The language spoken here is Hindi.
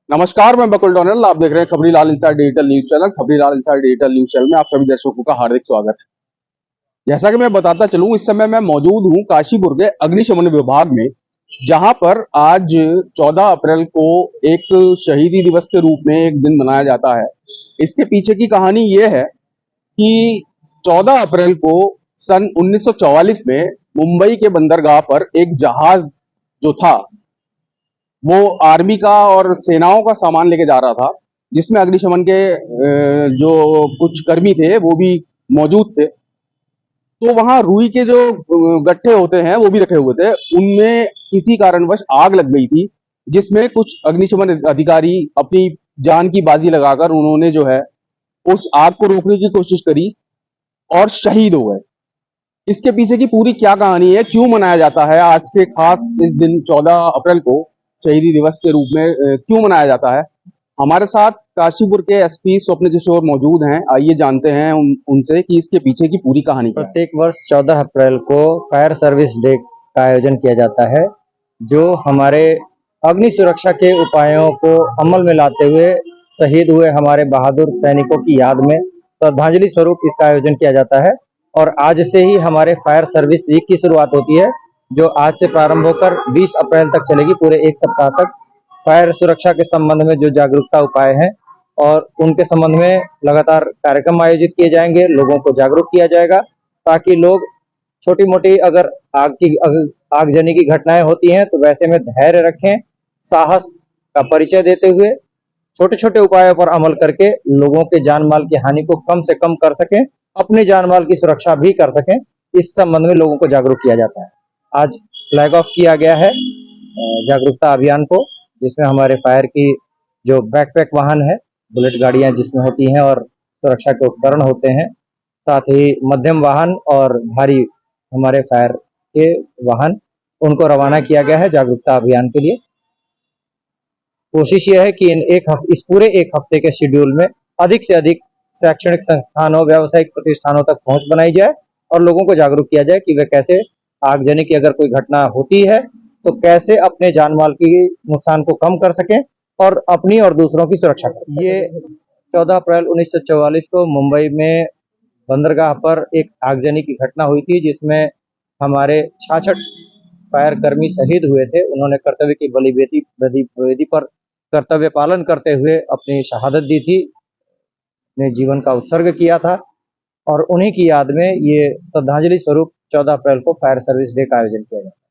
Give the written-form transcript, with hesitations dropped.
नमस्कार, मैं बकुल डोनल। आप देख रहे हैं खबरी लाल इंसाइड डिजिटल न्यूज चैनल। खबरी लाल इंसाइड डिजिटल न्यूज चैनल में आप सभी दर्शकों का हार्दिक स्वागत है। जैसा कि मैं बताता चलूं, इस समय मैं मौजूद हूं काशीपुर के अग्निशमन विभाग में, जहां पर आज 14 अप्रैल को एक शहीदी दिवस के रूप में एक दिन मनाया जाता है। इसके पीछे की कहानी ये है कि 14 अप्रैल को सन 1944 में मुंबई के बंदरगाह पर एक जहाज जो था वो आर्मी का और सेनाओं का सामान लेके जा रहा था, जिसमें अग्निशमन के जो कुछ कर्मी थे वो भी मौजूद थे। तो वहां रुई के जो गट्ठे होते हैं वो भी रखे हुए थे। उनमें किसी कारणवश आग लग गई थी, जिसमें कुछ अग्निशमन अधिकारी अपनी जान की बाजी लगाकर उन्होंने जो है उस आग को रोकने की कोशिश करी और शहीद हो गए। इसके पीछे की पूरी क्या कहानी है, क्यों मनाया जाता है आज के खास इस दिन 14 अप्रैल को शहीदी दिवस के रूप में क्यों मनाया जाता है, हमारे साथ काशीपुर के एसपी स्वप्न किशोर मौजूद हैं। आइए जानते हैं उनसे कि इसके पीछे की पूरी कहानी क्या है। प्रत्येक वर्ष 14 अप्रैल को फायर सर्विस डे का आयोजन किया जाता है, जो हमारे अग्नि सुरक्षा के उपायों को अमल में लाते हुए शहीद हुए हमारे बहादुर सैनिकों की याद में श्रद्धांजलि स्वरूप इसका आयोजन किया जाता है। और आज से ही हमारे फायर सर्विस वीक की शुरुआत होती है, जो आज से प्रारंभ होकर 20 अप्रैल तक चलेगी। पूरे एक सप्ताह तक फायर सुरक्षा के संबंध में जो जागरूकता उपाय हैं और उनके संबंध में लगातार कार्यक्रम आयोजित किए जाएंगे, लोगों को जागरूक किया जाएगा, ताकि लोग छोटी मोटी अगर आगजनी की घटनाएं होती हैं तो वैसे में धैर्य रखें, साहस का परिचय देते हुए छोटे छोटे उपायों पर अमल करके लोगों के जान माल की हानि को कम से कम कर सकें, अपने जान माल की सुरक्षा भी कर सकें। इस संबंध में लोगों को जागरूक किया जाता है। आज फ्लैग ऑफ किया गया है जागरूकता अभियान को, जिसमें हमारे फायर की जो बैकपैक वाहन है, बुलेट गाड़ियां जिसमें होती हैं और सुरक्षा के उपकरण होते हैं, साथ ही मध्यम वाहन और भारी हमारे फायर के वाहन, उनको रवाना किया गया है जागरूकता अभियान के लिए। कोशिश यह है कि इस पूरे एक हफ्ते के शेड्यूल में अधिक से अधिक शैक्षणिक संस्थानों, व्यावसायिक प्रतिष्ठानों तक पहुंच बनाई जाए और लोगों को जागरूक किया जाए कि वे कैसे आगजनी की अगर कोई घटना होती है तो कैसे अपने जान माल की नुकसान को कम कर सकें और अपनी और दूसरों की सुरक्षा कर सकें। ये 14 अप्रैल 1944 को मुंबई में बंदरगाह पर एक आगजनी की घटना हुई थी, जिसमें हमारे 66 फायर कर्मी शहीद हुए थे। उन्होंने कर्तव्य की बलिवेदी पर कर्तव्य पालन करते हुए अपनी शहादत दी थी, अपने जीवन का उत्सर्ग किया था। और उन्हीं की याद में ये श्रद्धांजलि स्वरूप 14 अप्रैल को फायर सर्विस डे का आयोजन किया जाता है।